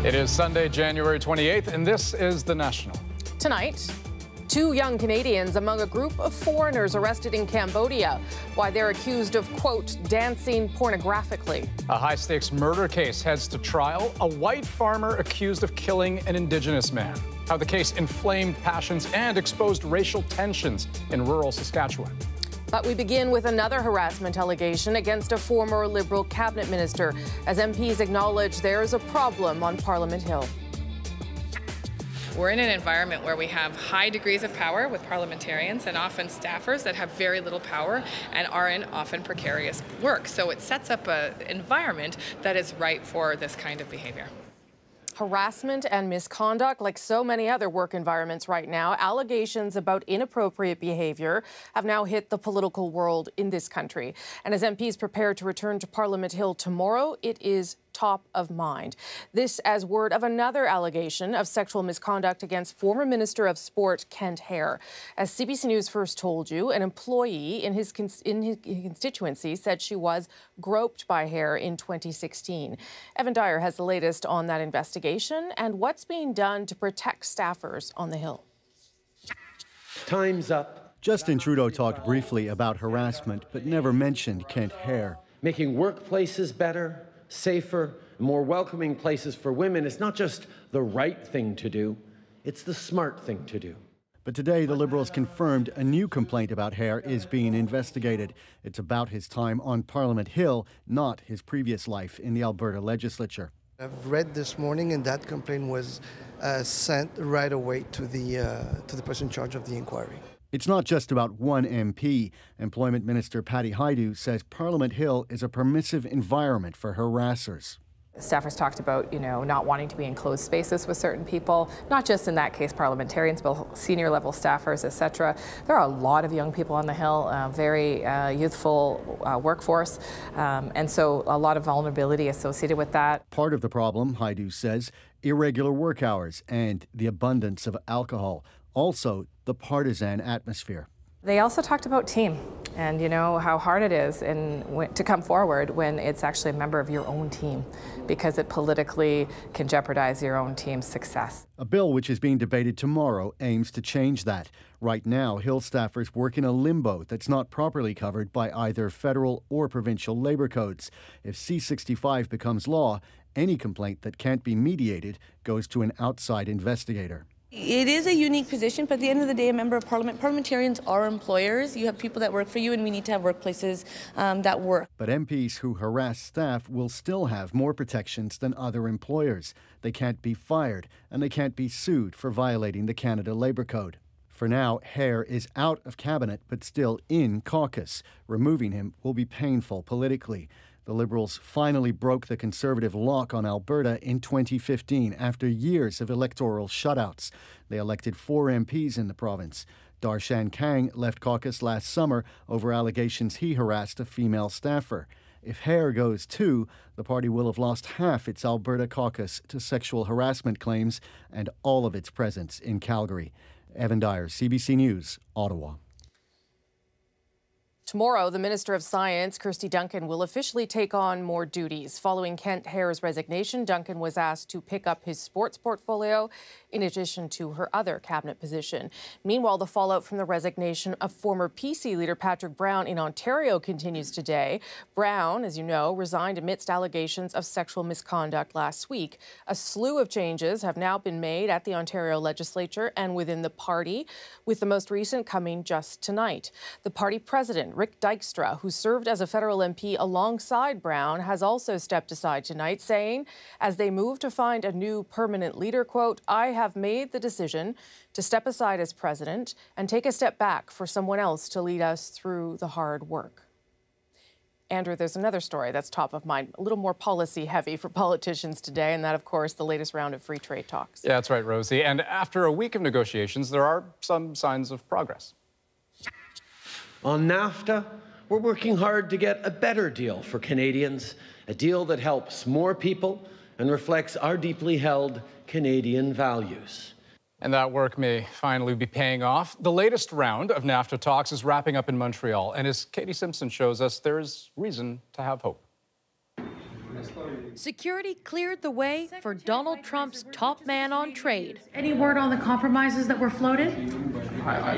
It is Sunday, January 28th, and this is The National. Tonight, 2 young Canadians among a group of foreigners arrested in Cambodia. Why they're accused of, quote, dancing pornographically. A high-stakes murder case heads to trial. A white farmer accused of killing an Indigenous man. How the case inflamed passions and exposed racial tensions in rural Saskatchewan. But we begin with another harassment allegation against a former Liberal cabinet minister, as MPs acknowledge there is a problem on Parliament Hill. We're in an environment where we have high degrees of power with parliamentarians and often staffers that have very little power and are in often precarious work. So it sets up an environment that is ripe for this kind of behavior. Harassment and misconduct, like so many other work environments right now, allegations about inappropriate behavior have now hit the political world in this country. And as MPs prepare to return to Parliament Hill tomorrow, it is top of mind. This as word of another allegation of sexual misconduct against former Minister of Sport Kent Hehr. As CBC News first told you, an employee in his constituency said she was groped by Hehr in 2016. Evan Dyer has the latest on that investigation and what's being done to protect staffers on the Hill. Time's up. Justin Trudeau talked briefly about harassment, but never mentioned Kent Hehr. Making workplaces better, safer, more welcoming places for women is not just the right thing to do, it's the smart thing to do. But today, the Liberals confirmed a new complaint about Hehr is being investigated. It's about his time on Parliament Hill, not his previous life in the Alberta legislature. I've read this morning, and that complaint was sent right away to the person in charge of the inquiry. It's not just about one MP. Employment Minister Patty Hajdu says Parliament Hill is a permissive environment for harassers. Staffers talked about, not wanting to be in closed spaces with certain people, not just in that case parliamentarians, but senior level staffers, etc. There are a lot of young people on the Hill, very youthful workforce, and so a lot of vulnerability associated with that. Part of the problem, Hajdu says, irregular work hours and the abundance of alcohol. Also, the partisan atmosphere. They also talked about team and, how hard it is to come forward when it's actually a member of your own team, because it politically can jeopardize your own team's success. A bill which is being debated tomorrow aims to change that. Right now, Hill staffers work in a limbo that's not properly covered by either federal or provincial labor codes. If C-65 becomes law, any complaint that can't be mediated goes to an outside investigator. It is a unique position, but at the end of the day, a member of Parliament, parliamentarians are employers. You have people that work for you, and we need to have workplaces that work. But MPs who harass staff will still have more protections than other employers. They can't be fired, and they can't be sued for violating the Canada Labour Code. For now, Hehr is out of cabinet, but still in caucus. Removing him will be painful politically. The Liberals finally broke the Conservative lock on Alberta in 2015 after years of electoral shutouts. They elected 4 MPs in the province. Darshan Kang left caucus last summer over allegations he harassed a female staffer. If Hehr goes too, the party will have lost half its Alberta caucus to sexual harassment claims and all of its presence in Calgary. Evan Dyer, CBC News, Ottawa. Tomorrow, the Minister of Science, Kirsty Duncan, will officially take on more duties. Following Kent Hehr's resignation, Duncan was asked to pick up his sports portfolio in addition to her other cabinet position. Meanwhile, the fallout from the resignation of former PC leader Patrick Brown in Ontario continues today. Brown, as you know, resigned amidst allegations of sexual misconduct last week. A slew of changes have now been made at the Ontario legislature and within the party, with the most recent coming just tonight. The party president, Rick Dykstra, who served as a federal MP alongside Brown, has also stepped aside tonight, saying, as they move to find a new permanent leader, quote, I have made the decision to step aside as president and take a step back for someone else to lead us through the hard work. Andrew, there's another story that's top of mind, a little more policy heavy for politicians today, and that, of course, the latest round of free trade talks. Yeah, that's right, Rosie. And after a week of negotiations, there are some signs of progress. On NAFTA, we're working hard to get a better deal for Canadians, a deal that helps more people and reflects our deeply held Canadian values. And that work may finally be paying off. The latest round of NAFTA talks is wrapping up in Montreal. And as Katie Simpson shows us, there's reason to have hope. Security cleared the way for Donald Trump's top man on trade. Any word on the compromises that were floated?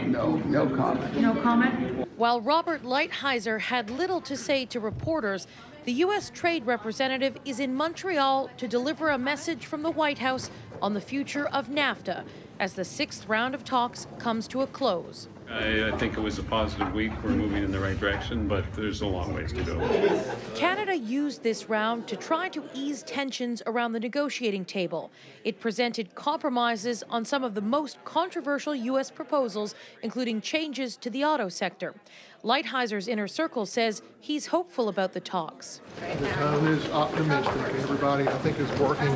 No comment. No comment? While Robert Lighthizer had little to say to reporters, the U.S. trade representative is in Montreal to deliver a message from the White House on the future of NAFTA as the 6th round of talks comes to a close. I think it was a positive week. We're moving in the right direction, but there's a long ways to go. Canada used this round to try to ease tensions around the negotiating table. It presented compromises on some of the most controversial U.S. proposals, including changes to the auto sector. Lighthizer's inner circle says he's hopeful about the talks. The tone is optimistic. Everybody, I think, is working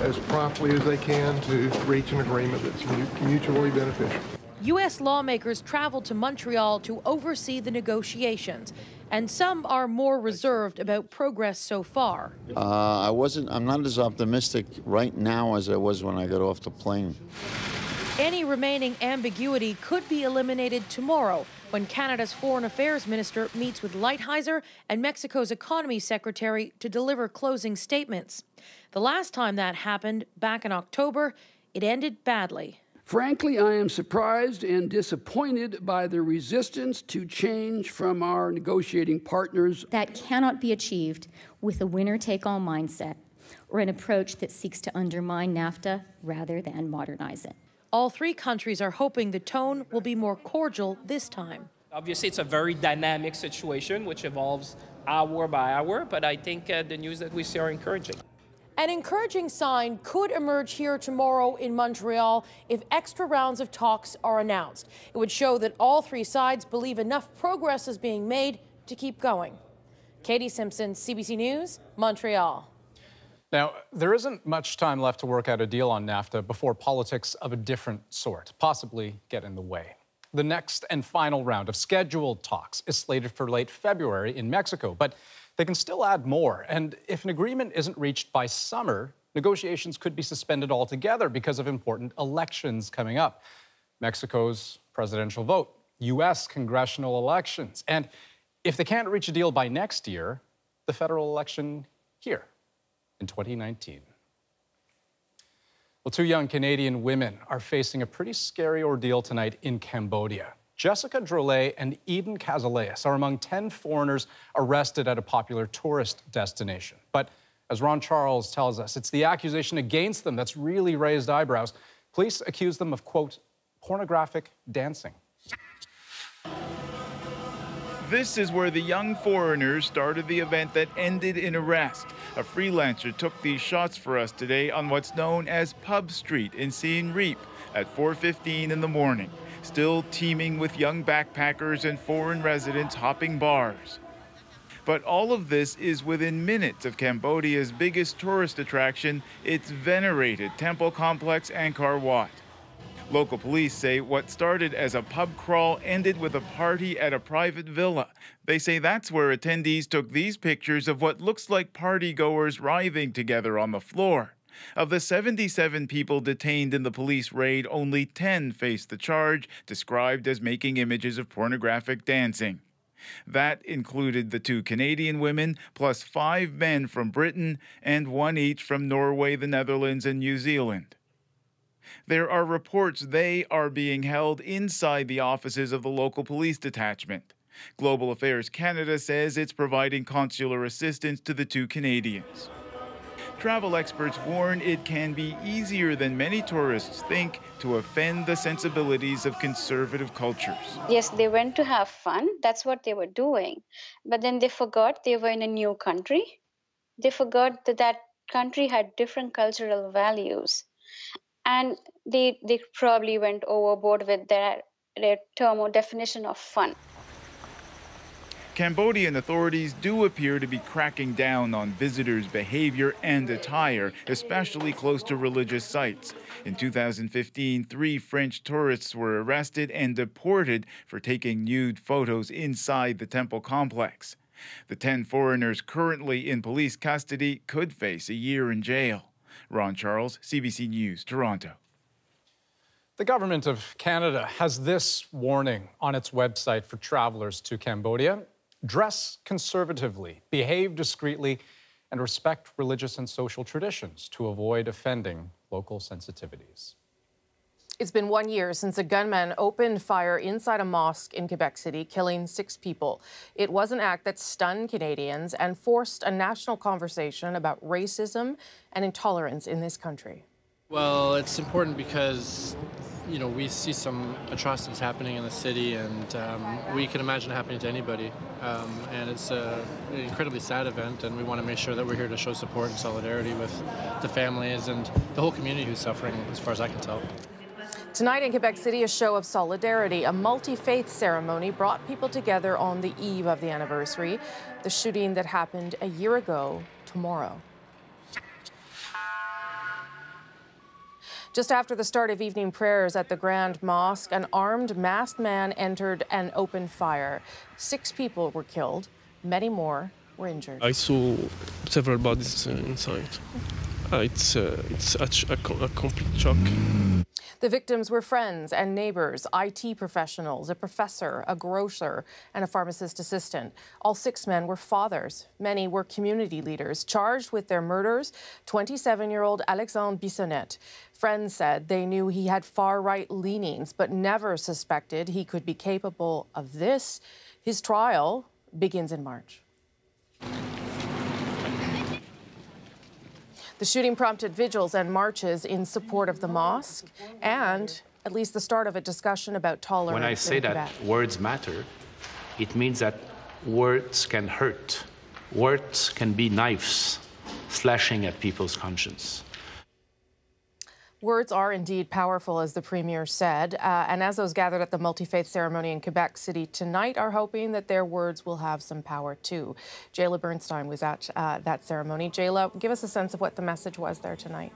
as promptly as they can to reach an agreement that's mutually beneficial. U.S. lawmakers traveled to Montreal to oversee the negotiations, and some are more reserved about progress so far. I'm not as optimistic right now as I was when I got off the plane. Any remaining ambiguity could be eliminated tomorrow when Canada's Foreign Affairs Minister meets with Lighthizer and Mexico's Economy Secretary to deliver closing statements. The last time that happened, back in October, it ended badly. Frankly, I am surprised and disappointed by the resistance to change from our negotiating partners. That cannot be achieved with a winner-take-all mindset or an approach that seeks to undermine NAFTA rather than modernize it. All 3 countries are hoping the tone will be more cordial this time. Obviously, it's a very dynamic situation, which evolves hour by hour, but I think the news that we see are encouraging. An encouraging sign could emerge here tomorrow in Montreal if extra rounds of talks are announced. It would show that all 3 sides believe enough progress is being made to keep going. Katie Simpson, CBC News, Montreal. Now, there isn't much time left to work out a deal on NAFTA before politics of a different sort possibly get in the way. The next and final round of scheduled talks is slated for late February in Mexico, but they can still add more. And if an agreement isn't reached by summer, negotiations could be suspended altogether because of important elections coming up. Mexico's presidential vote, U.S. congressional elections, and if they can't reach a deal by next year, the federal election here in 2019. Well, 2 young Canadian women are facing a pretty scary ordeal tonight in Cambodia. Jessica Drolet and Eden Kazaleas are among 10 foreigners arrested at a popular tourist destination. But as Ron Charles tells us, it's the accusation against them that's really raised eyebrows. Police accuse them of, quote, pornographic dancing. This is where the young foreigners started the event that ended in arrest. A freelancer took these shots for us today on what's known as Pub Street in Siem Reap at 4:15 in the morning, still teeming with young backpackers and foreign residents hopping bars. But all of this is within minutes of Cambodia's biggest tourist attraction, its venerated temple complex Angkor Wat. Local police say what started as a pub crawl ended with a party at a private villa. They say that's where attendees took these pictures of what looks like partygoers writhing together on the floor. Of the 77 people detained in the police raid, only 10 faced the charge, described as making images of pornographic dancing. That included the 2 Canadian women, plus 5 men from Britain, and 1 each from Norway, the Netherlands, and New Zealand. There are reports they are being held inside the offices of the local police detachment. Global Affairs Canada says it's providing consular assistance to the 2 Canadians. Travel experts warn it can be easier than many tourists think to offend the sensibilities of conservative cultures. Yes, they went to have fun. That's what they were doing. But then they forgot they were in a new country. They forgot that that country had different cultural values. And they probably went overboard with their term or definition of fun. Cambodian authorities do appear to be cracking down on visitors' behavior and attire, especially close to religious sites. In 2015, 3 French tourists were arrested and deported for taking nude photos inside the temple complex. The 10 foreigners currently in police custody could face a year in jail. Ron Charles, CBC News, Toronto. The Government of Canada has this warning on its website for travelers to Cambodia. Dress conservatively, behave discreetly, and respect religious and social traditions to avoid offending local sensitivities. It's been 1 year since a gunman opened fire inside a mosque in Quebec City, killing 6 people. It was an act that stunned Canadians and forced a national conversation about racism and intolerance in this country. Well, it's important because, you know, we see some atrocities happening in the city, and we can imagine it happening to anybody. And it's an incredibly sad event, and we want to make sure that we're here to show support and solidarity with the families and the whole community who's suffering, as far as I can tell. Tonight in Quebec City, a show of solidarity. A multi-faith ceremony brought people together on the eve of the anniversary, the shooting that happened a year ago tomorrow. Just after the start of evening prayers at the Grand Mosque, an armed, masked man entered and opened fire. 6 people were killed. Many more were injured. I saw several bodies inside. It's a complete shock. The victims were friends and neighbors, IT professionals, a professor, a grocer, and a pharmacist assistant. All 6 men were fathers. Many were community leaders. Charged with their murders, 27-year-old Alexandre Bissonnette. Friends said they knew he had far-right leanings, but never suspected he could be capable of this. His trial begins in March. The shooting prompted vigils and marches in support of the mosque and at least the start of a discussion about tolerance. When I say that words matter, it means that words can hurt. Words can be knives slashing at people's conscience. Words are indeed powerful, as the Premier said, and as those gathered at the multi-faith ceremony in Quebec City tonight are hoping that their words will have some power too. Jayla Bernstein was at that ceremony. Jayla, give us a sense of what the message was there tonight.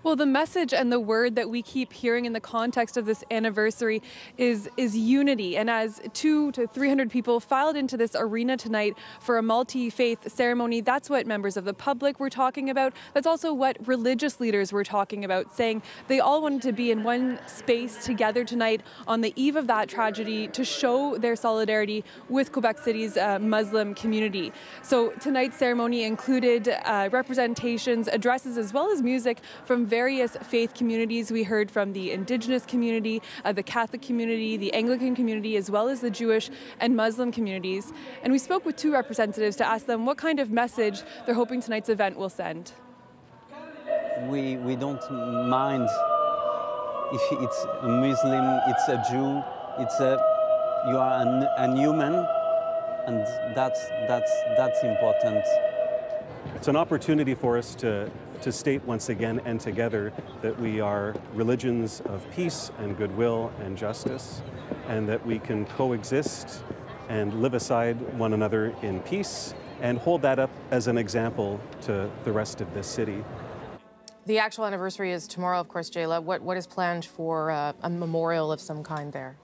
Well, the message and the word that we keep hearing in the context of this anniversary is unity. And as 200 to 300 people filed into this arena tonight for a multi-faith ceremony, that's what members of the public were talking about. That's also what religious leaders were talking about, saying they all wanted to be in one space together tonight on the eve of that tragedy to show their solidarity with Quebec City's Muslim community. So tonight's ceremony included representations, addresses, as well as music from various faith communities. We heard from the Indigenous community, the Catholic community, the Anglican community, as well as the Jewish and Muslim communities. And we spoke with 2 representatives to ask them what kind of message they're hoping tonight's event will send. We don't mind if it's a Muslim, it's a Jew, you are a human, and that's important. It's an opportunity for us to state once again and together that we are religions of peace and goodwill and justice, and that we can coexist and live aside one another in peace, and hold that up as an example to the rest of this city. The actual anniversary is tomorrow, of course, Jayla. What is planned for a memorial of some kind there?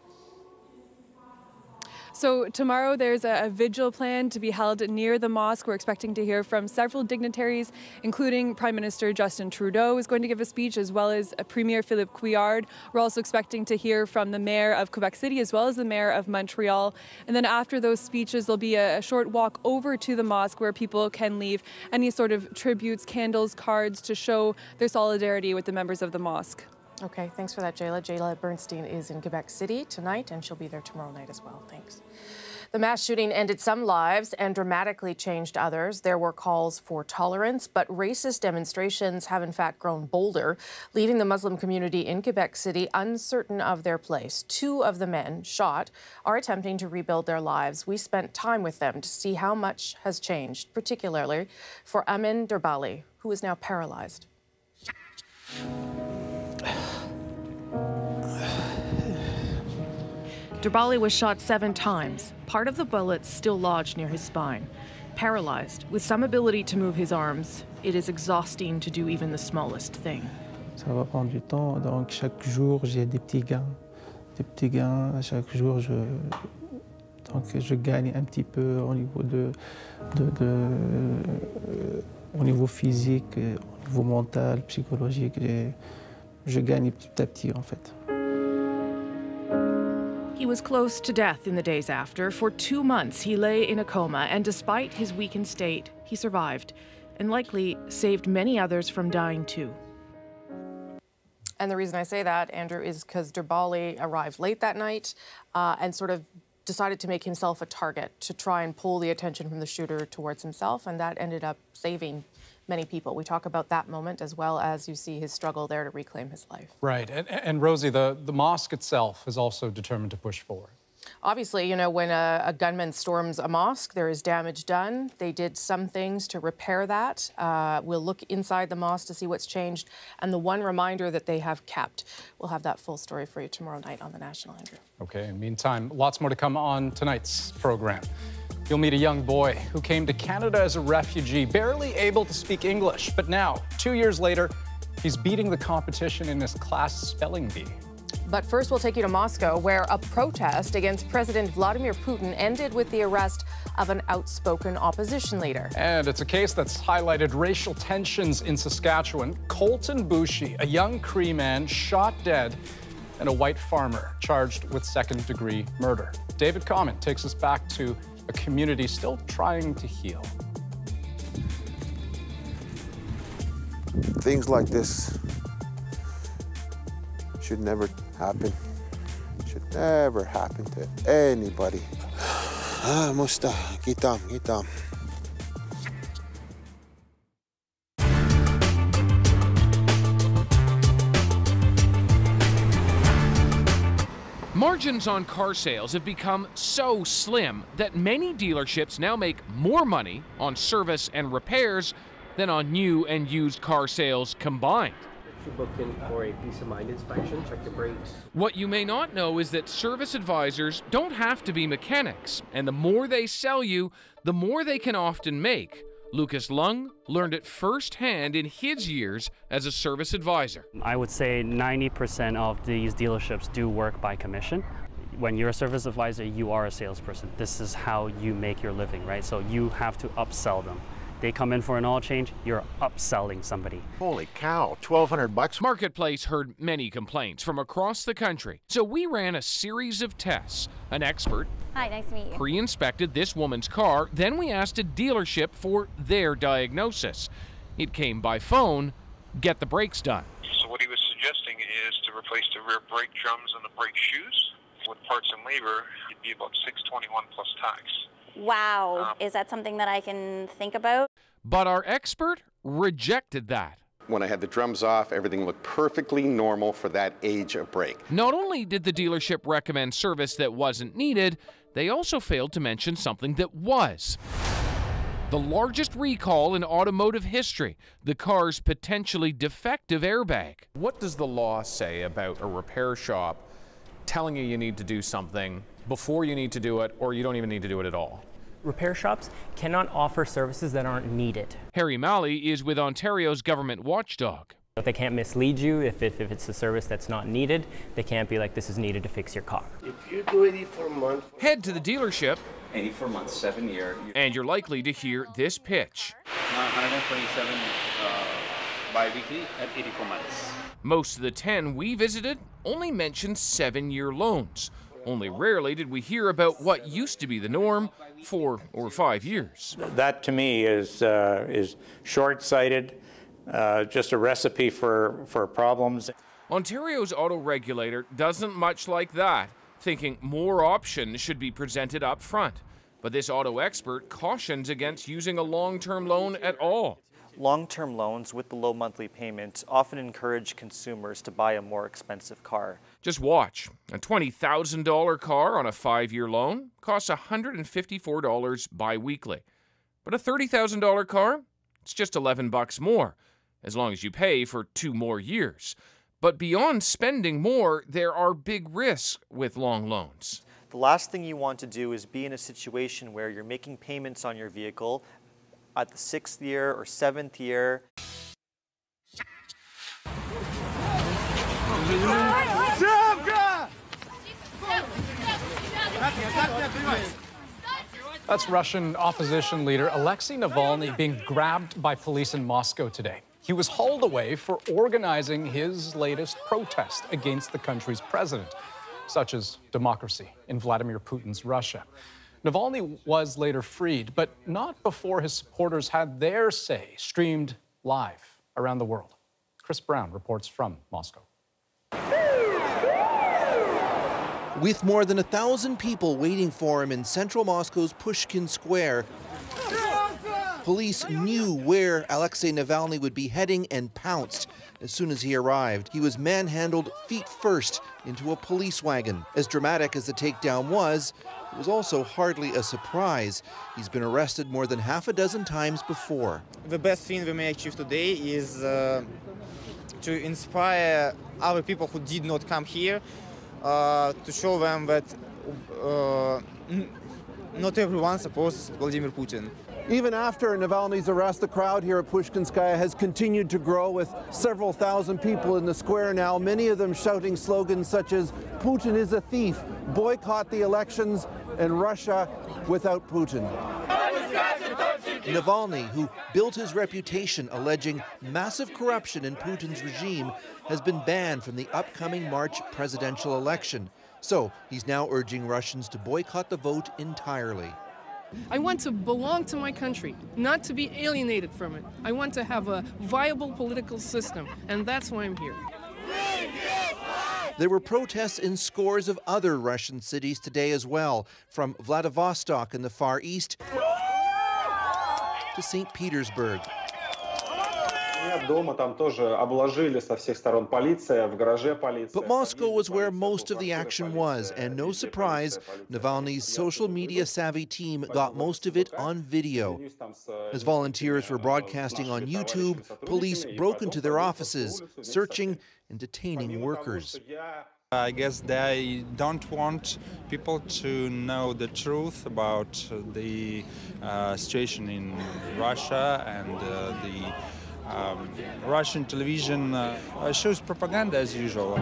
So tomorrow there's a vigil planned to be held near the mosque. We're expecting to hear from several dignitaries, including Prime Minister Justin Trudeau is going to give a speech, as well as Premier Philippe Couillard. We're also expecting to hear from the Mayor of Quebec City, as well as the Mayor of Montreal. And then after those speeches, there'll be a short walk over to the mosque where people can leave any sort of tributes, candles, cards to show their solidarity with the members of the mosque. Okay, thanks for that, Jayla. Jayla Bernstein is in Quebec City tonight, and she'll be there tomorrow night as well. Thanks. The mass shooting ended some lives and dramatically changed others. There were calls for tolerance, but racist demonstrations have in fact grown bolder, leaving the Muslim community in Quebec City uncertain of their place. 2 of the men shot are attempting to rebuild their lives. We spent time with them to see how much has changed, particularly for Amin Derbali, who is now paralyzed. Derbali was shot 7 times, part of the bullets still lodged near his spine. Paralyzed, with some ability to move his arms, it is exhausting to do even the smallest thing. Ça va prendre du temps, donc chaque jour j'ai des petits gains. À chaque jour donc je gagne un petit peu au niveau au niveau physique, au niveau mental, psychologique. Je gagne petit à petit en fait. He was close to death in the days after. For 2 months, he lay in a coma, and despite his weakened state, he survived and likely saved many others from dying too. And the reason I say that, Andrew, is because Derbali arrived late that night and sort of decided to make himself a target to try and pull the attention from the shooter towards himself, and that ended up saving many people. We talk about that moment as well as you see his struggle there to reclaim his life. Right. And Rosie, the mosque itself is also determined to push forward. Obviously, you know, when a gunman storms a mosque, there is damage done. They did some things to repair that. We'll look inside the mosque to see what's changed. And the one reminder that they have kept. We'll have that full story for you tomorrow night on The National, Andrew. Okay, in the meantime, lots more to come on tonight's program. You'll meet a young boy who came to Canada as a refugee, barely able to speak English. But now, 2 years later, he's beating the competition in his class spelling bee. But first, we'll take you to Moscow, where a protest against President Vladimir Putin ended with the arrest of an outspoken opposition leader. And it's a case that's highlighted racial tensions in Saskatchewan. Colton Boushie, a young Cree man, shot dead, and a white farmer charged with second-degree murder. David Comment takes us back to a community still trying to heal. Things like this should never happen. Should never happen to anybody. Musta, gitam. Margins on car sales have become so slim that many dealerships now make more money on service and repairs than on new and used car sales combined. You booked in for a peace of mind inspection, check your brakes. What you may not know is that service advisors don't have to be mechanics, and the more they sell you, the more they can often make. Lucas Lung learned it firsthand in his years as a service advisor. I would say 90% of these dealerships do work by commission. When you're a service advisor, you are a salesperson. This is how you make your living, right? So you have to upsell them. They come in for an oil change, you're upselling somebody. Holy cow, $1,200. Marketplace heard many complaints from across the country, so we ran a series of tests. An expert Hi, nice to meet you. pre-inspected this woman's car, then we asked a dealership for their diagnosis. It came by phone, get the brakes done. So what he was suggesting is to replace the rear brake drums and the brake shoes. With parts and labor, it'd be about $621 plus tax. Wow, is that something that I can think about? But our expert rejected that. When I had the drums off, everything looked perfectly normal for that age of brake. Not only did the dealership recommend service that wasn't needed, they also failed to mention something that was. The largest recall in automotive history, the car's potentially defective airbag. What does the law say about a repair shop telling you need to do something before you need to do it, or you don't even need to do it at all? Repair shops cannot offer services that aren't needed. Harry Malley is with Ontario's government watchdog. They can't mislead you if it's a service that's not needed. They can't be like, this is needed to fix your car. If you do 84 months... Head to the dealership. 84 months, 7 year. And you're likely to hear this pitch. 127 bi-weekly at 84 months. Most of the 10 we visited only mentioned 7-year loans. Only rarely did we hear about what used to be the norm, 4 or 5 years. That to me is short-sighted, just a recipe for problems. Ontario's auto regulator doesn't much like that, thinking more options should be presented up front. But this auto expert cautions against using a long-term loan at all. Long-term loans with the low monthly payments often encourage consumers to buy a more expensive car. Just watch. A $20,000 car on a 5-year loan costs $154 bi-weekly. But a $30,000 car, it's just $11 more, as long as you pay for 2 more years. But beyond spending more, there are big risks with long loans. The last thing you want to do is be in a situation where you're making payments on your vehicle at the 6th year or 7th year. That's Russian opposition leader Alexei Navalny being grabbed by police in Moscow today. He was hauled away for organizing his latest protest against the country's president. such as democracy in Vladimir Putin's Russia. Navalny was later freed, but not before his supporters had their say streamed live around the world. Chris Brown reports from Moscow. With more than 1,000 people waiting for him in central Moscow's Pushkin Square, police knew where Alexei Navalny would be heading and pounced as soon as he arrived. He was manhandled feet first into a police wagon. As dramatic as the takedown was, it was also hardly a surprise. He's been arrested more than half a dozen times before. The best thing we may achieve today is to inspire other people who did not come here, to show them that not everyone supports Vladimir Putin. Even after Navalny's arrest, the crowd here at Pushkinskaya has continued to grow, with several thousand people in the square now, many of them shouting slogans such as "Putin is a thief," "Boycott the elections," and "Russia without Putin." Navalny, who built his reputation alleging massive corruption in Putin's regime, has been banned from the upcoming March presidential election. So he's now urging Russians to boycott the vote entirely. I want to belong to my country, not to be alienated from it. I want to have a viable political system, and that's why I'm here. There were protests in scores of other Russian cities today as well, from Vladivostok in the Far East to St. Petersburg. But Moscow was where most of the action was, and no surprise, Navalny's social media savvy team got most of it on video. As volunteers were broadcasting on YouTube, police broke into their offices, searching and detaining workers. I guess they don't want people to know the truth about the situation in Russia, and the Russian television shows propaganda as usual.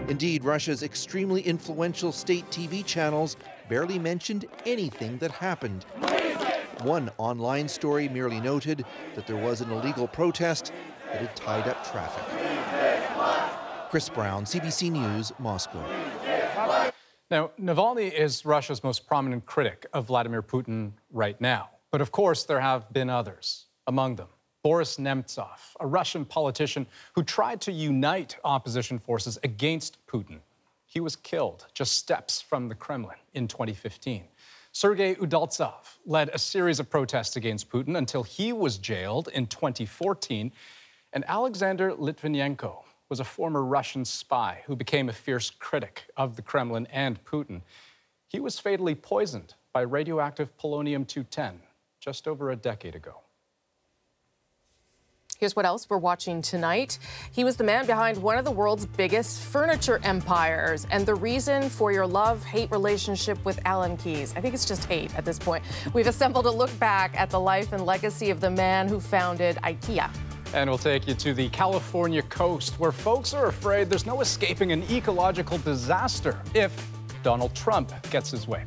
Indeed, Russia's extremely influential state TV channels barely mentioned anything that happened. One online story merely noted that there was an illegal protest that had tied up traffic. Chris Brown, CBC News, Moscow. Now, Navalny is Russia's most prominent critic of Vladimir Putin right now. But of course, there have been others. Among them, Boris Nemtsov, a Russian politician who tried to unite opposition forces against Putin. He was killed just steps from the Kremlin in 2015. Sergei Udaltsov led a series of protests against Putin until he was jailed in 2014. And Alexander Litvinenko was a former Russian spy who became a fierce critic of the Kremlin and Putin. He was fatally poisoned by radioactive polonium-210 just over a decade ago. Here's what else we're watching tonight. He was the man behind one of the world's biggest furniture empires and the reason for your love-hate relationship with Allen Keyes. I think it's just hate at this point. We've assembled a look back at the life and legacy of the man who founded Ikea. And we'll take you to the California coast, where folks are afraid there's no escaping an ecological disaster if Donald Trump gets his way.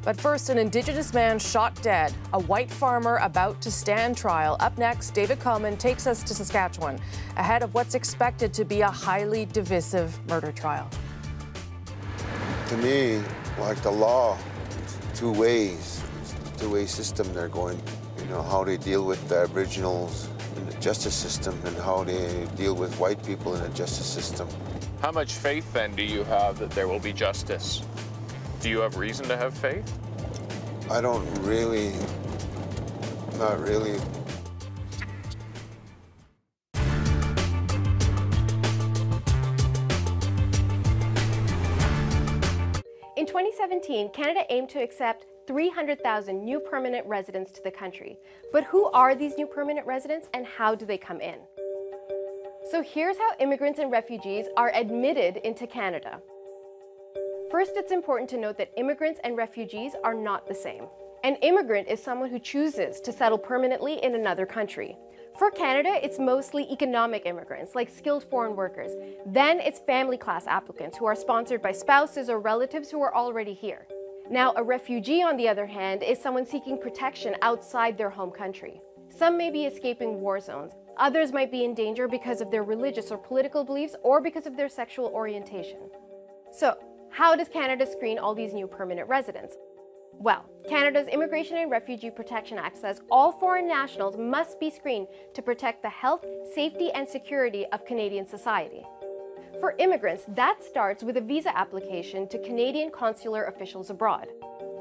But first, an Indigenous man shot dead, a white farmer about to stand trial. Up next, David Coleman takes us to Saskatchewan, ahead of what's expected to be a highly divisive murder trial. To me, like the law, two-way system they're going. You know, how they deal with the Aboriginals in the justice system and how they deal with white people in the justice system. How much faith, then, do you have that there will be justice? Do you have reason to have faith? I don't really, not really. In 2017, Canada aimed to accept 300,000 new permanent residents to the country. But who are these new permanent residents and how do they come in? So here's how immigrants and refugees are admitted into Canada. First, it's important to note that immigrants and refugees are not the same. An immigrant is someone who chooses to settle permanently in another country. For Canada, it's mostly economic immigrants, like skilled foreign workers. Then it's family class applicants who are sponsored by spouses or relatives who are already here. Now, a refugee, on the other hand, is someone seeking protection outside their home country. Some may be escaping war zones. Others might be in danger because of their religious or political beliefs or because of their sexual orientation. So, How does Canada screen all these new permanent residents? Well, Canada's Immigration and Refugee Protection Act says all foreign nationals must be screened to protect the health, safety, and security of Canadian society. For immigrants, that starts with a visa application to Canadian consular officials abroad.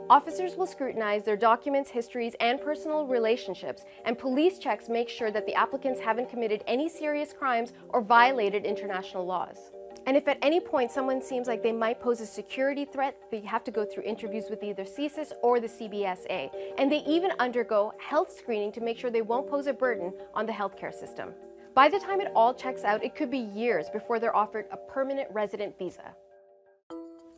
Officers will scrutinize their documents, histories, and personal relationships, and police checks make sure that the applicants haven't committed any serious crimes or violated international laws. And if at any point someone seems like they might pose a security threat, they have to go through interviews with either CSIS or the CBSA. And they even undergo health screening to make sure they won't pose a burden on the healthcare system. By the time it all checks out, it could be years before they're offered a permanent resident visa.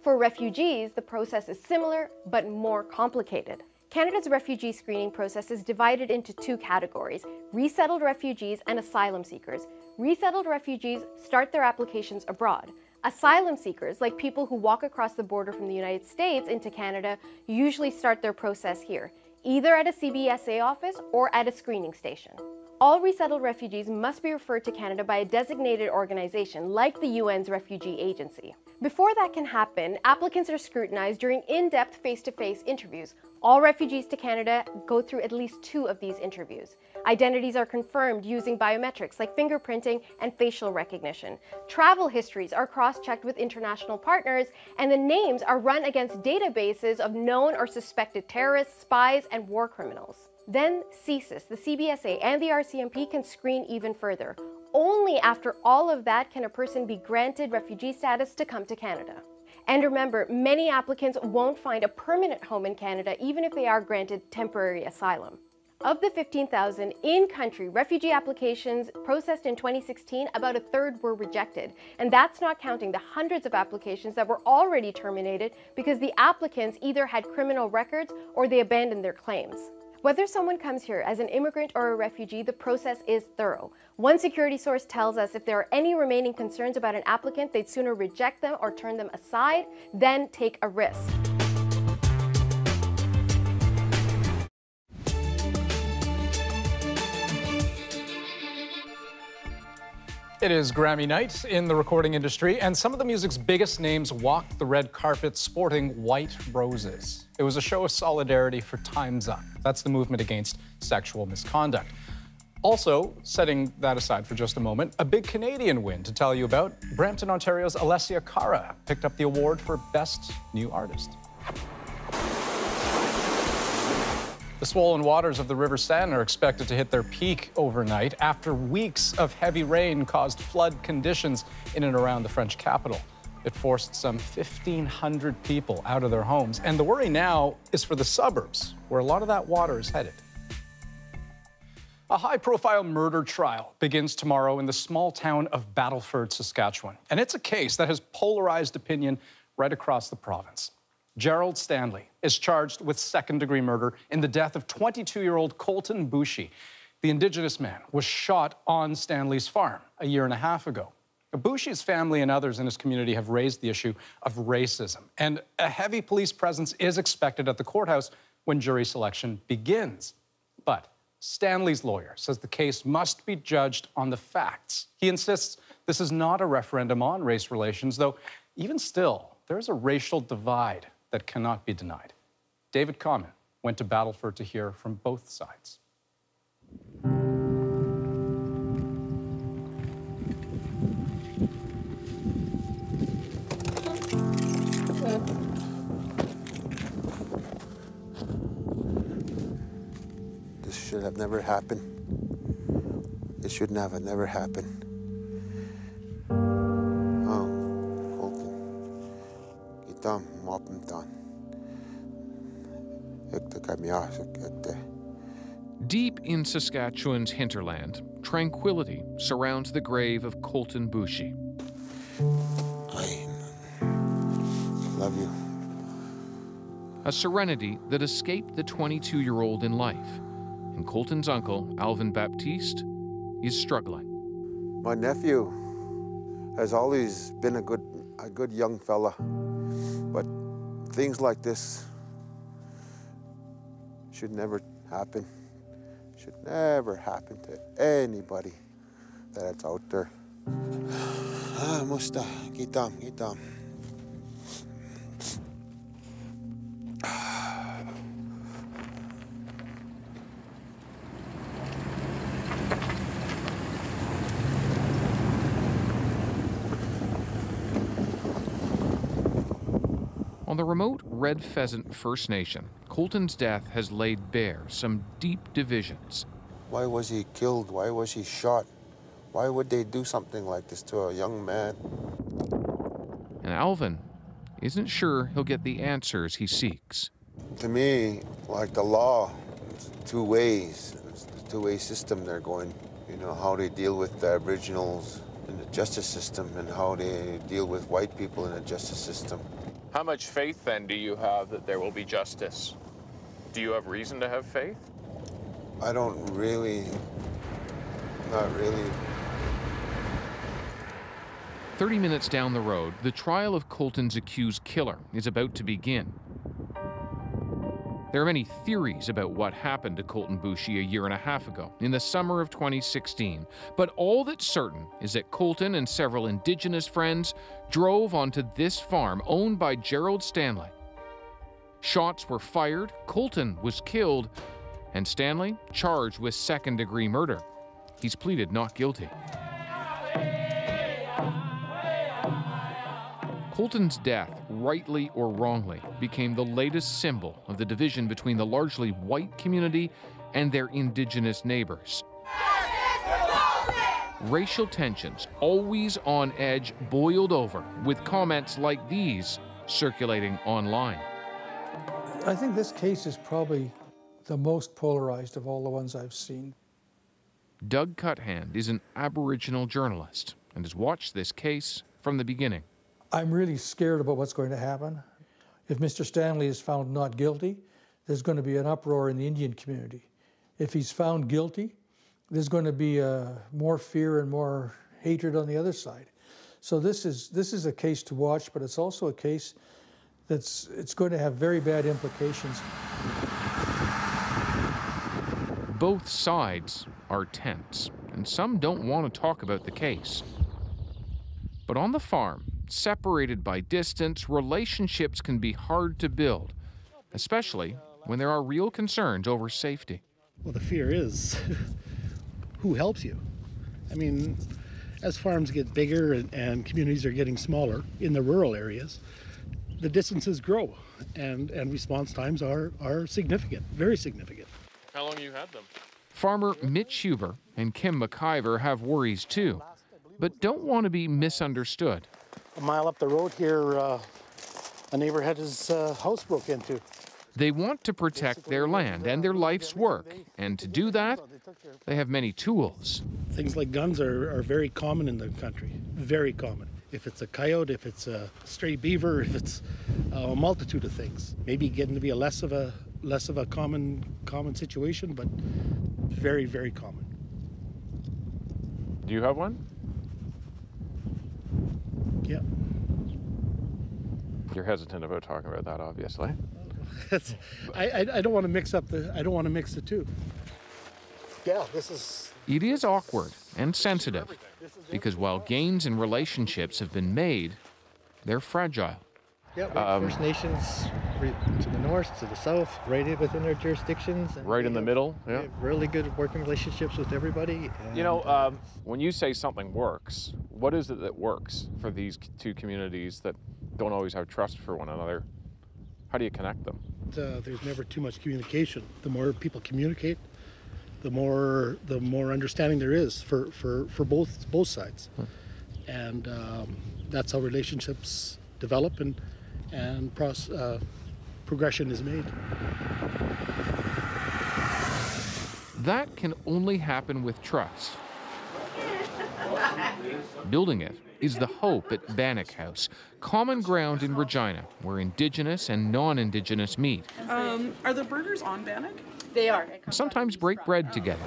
For refugees, the process is similar, but more complicated. Canada's refugee screening process is divided into two categories: resettled refugees and asylum seekers. Resettled refugees start their applications abroad. Asylum seekers, like people who walk across the border from the United States into Canada, usually start their process here, either at a CBSA office or at a screening station. All resettled refugees must be referred to Canada by a designated organization like the UN's Refugee Agency. Before that can happen, applicants are scrutinized during in-depth face-to-face interviews. All refugees to Canada go through at least 2 of these interviews. Identities are confirmed using biometrics like fingerprinting and facial recognition. Travel histories are cross-checked with international partners, and the names are run against databases of known or suspected terrorists, spies, and war criminals. Then CSIS, the CBSA, and the RCMP can screen even further. Only after all of that can a person be granted refugee status to come to Canada. And remember, many applicants won't find a permanent home in Canada even if they are granted temporary asylum. Of the 15,000 in-country refugee applications processed in 2016, about a third were rejected. And that's not counting the hundreds of applications that were already terminated because the applicants either had criminal records or they abandoned their claims. Whether someone comes here as an immigrant or a refugee, the process is thorough. One security source tells us if there are any remaining concerns about an applicant, they'd sooner reject them or turn them aside than take a risk. It is Grammy night in the recording industry, and some of the music's biggest names walked the red carpet sporting white roses. It was a show of solidarity for Time's Up. That's the movement against sexual misconduct. Also, setting that aside for just a moment, a big Canadian win to tell you about. Brampton, Ontario's Alessia Cara picked up the award for Best New Artist. The swollen waters of the River Seine are expected to hit their peak overnight after weeks of heavy rain caused flood conditions in and around the French capital. It forced some 1,500 people out of their homes, and the worry now is for the suburbs, where a lot of that water is headed. A high-profile murder trial begins tomorrow in the small town of Battleford, Saskatchewan, and it's a case that has polarized opinion right across the province. Gerald Stanley is charged with second-degree murder in the death of 22-year-old Colton Boushie. The Indigenous man was shot on Stanley's farm a year and a half ago. Boushie's family and others in his community have raised the issue of racism, and a heavy police presence is expected at the courthouse when jury selection begins. But Stanley's lawyer says the case must be judged on the facts. He insists this is not a referendum on race relations, though even still, there's a racial divide that cannot be denied. David Common went to Battleford to hear from both sides. This should have never happened. It should have never happened. Deep in Saskatchewan's hinterland, tranquility surrounds the grave of Colton Boushie. I love you. A serenity that escaped the 22-year-old in life. And Colton's uncle, Alvin Baptiste, is struggling. My nephew has always been a good young fella, but things like this should never happen. Should never happen to anybody that's out there. Musta, kitam. On the remote Red Pheasant First Nation, Colton's death has laid bare some deep divisions. Why was he killed? Why was he shot? Why would they do something like this to a young man? And Alvin isn't sure he'll get the answers he seeks. To me, like the law, it's two ways. It's a two-way system they're going. You know, how they deal with the Aboriginals in the justice system and how they deal with white people in the justice system. How much faith, then, do you have that there will be justice? Do you have reason to have faith? I don't really, not really. 30 minutes down the road, the trial of Colton's accused killer is about to begin. There are many theories about what happened to Colton Boushie a year and a half ago, in the summer of 2016. But all that's certain is that Colton and several Indigenous friends drove onto this farm owned by Gerald Stanley. Shots were fired, Colton was killed, and Stanley charged with second-degree murder. He's pleaded not guilty. Colton's death, rightly or wrongly, became the latest symbol of the division between the largely white community and their Indigenous neighbors. Racial tensions, always on edge, boiled over, with comments like these circulating online. I think this case is probably the most polarized of all the ones I've seen. Doug Cuthand is an Aboriginal journalist and has watched this case from the beginning. I'm really scared about what's going to happen. If Mr. Stanley is found not guilty, there's going to be an uproar in the Indian community. If he's found guilty, there's going to be more fear and more hatred on the other side. So this is a case to watch, but it's also a case it's going to have very bad implications. Both sides are tense, and some don't want to talk about the case. But on the farm, separated by distance, relationships can be hard to build, especially when there are real concerns over safety. Well, the fear is who helps you? I mean, as farms get bigger and communities are getting smaller in the rural areas, the distances grow and response times are significant, very significant. How long have you had them? Farmer Mitch Huber and Kim McIver have worries too, but don't want to be misunderstood. A mile up the road here, a neighbor had his house broke into. They want to protect their land and their life's work, and to do that, they have many tools. Things like guns are very common in the country, very common. If it's a coyote, if it's a stray beaver, if it's a multitude of things. Maybe getting to be less of a common situation, but very, very common. Do you have one? Yeah. You're hesitant about talking about that, obviously. I don't want to mix up the two. Yeah, this is. It is awkward and sensitive because while gains in relationships have been made, they're fragile. Yeah, First Nations to the north, to the south, right within their jurisdictions. And right in the middle, yeah. We have really good working relationships with everybody. You know, when you say something works, what is it that works for these two communities that don't always have trust for one another? How do you connect them? There's never too much communication. The more people communicate, the more understanding there is for both sides. And that's how relationships develop and progression is made. That can only happen with trust. Building it is the hope at Bannock House, common ground in Regina, where Indigenous and non-Indigenous meet. Are the burgers on Bannock? They are. Sometimes break bread together.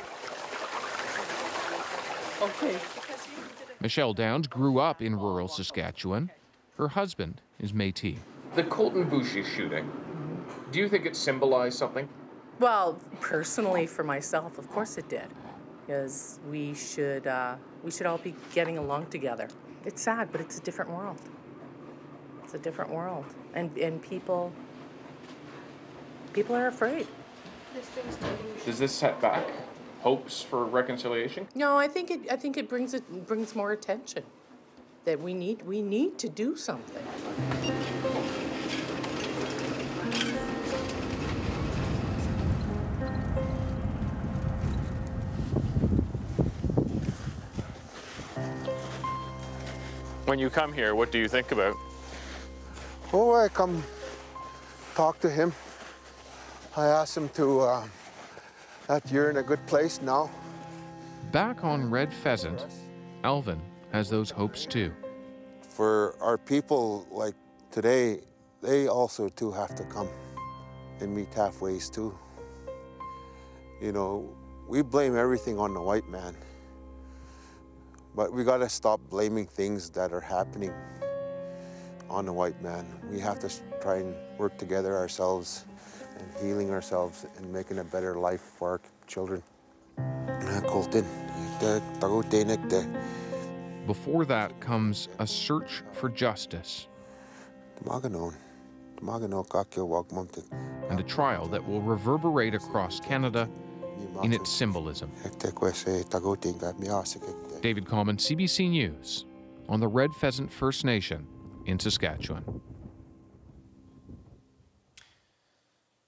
Okay. Michelle Downs grew up in rural Saskatchewan. Her husband is Métis. The Colton Boushie shooting, do you think it symbolized something? Well, personally for myself, of course it did, because we should all be getting along together. It's sad, but it's a different world. It's a different world, and people are afraid. Does this set back hopes for reconciliation? No, I think it brings more attention. That we need to do something. When you come here, what do you think about? Oh, I come talk to him. I asked him to, that you're in a good place now. Back on Red Pheasant, Alvin has those hopes too. For our people like today, they also too have to come and meet halfways too. You know, we blame everything on the white man, but we gotta stop blaming things that are happening on the white man. We have to try and work together ourselves and healing ourselves and making a better life for our children. Before that comes a search for justice and a trial that will reverberate across Canada in its symbolism. David Common, CBC News, on the Red Pheasant First Nation in Saskatchewan.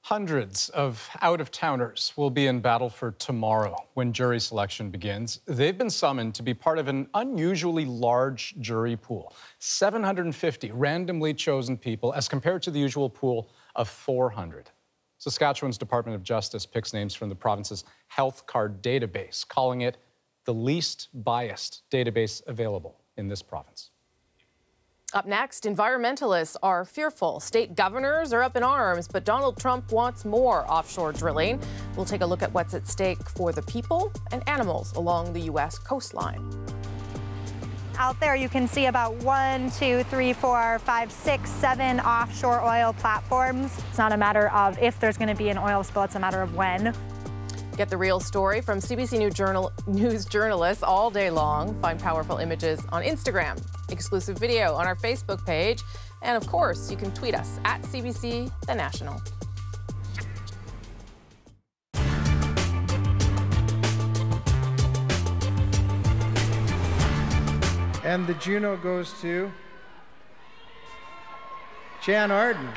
Hundreds of out-of-towners will be in Battleford tomorrow when jury selection begins. They've been summoned to be part of an unusually large jury pool. 750 randomly chosen people as compared to the usual pool of 400. Saskatchewan's Department of Justice picks names from the province's health card database, calling it the least biased database available in this province. Up next, environmentalists are fearful. State governors are up in arms, but Donald Trump wants more offshore drilling. We'll take a look at what's at stake for the people and animals along the U.S. coastline. Out there, you can see about 1, 2, 3, 4, 5, 6, 7 offshore oil platforms. It's not a matter of if there's going to be an oil spill, it's a matter of when. Get the real story from CBC News journalists all day long. Find powerful images on Instagram, exclusive video on our Facebook page, and of course, you can tweet us at CBC The National. And the Juno goes to Jan Arden.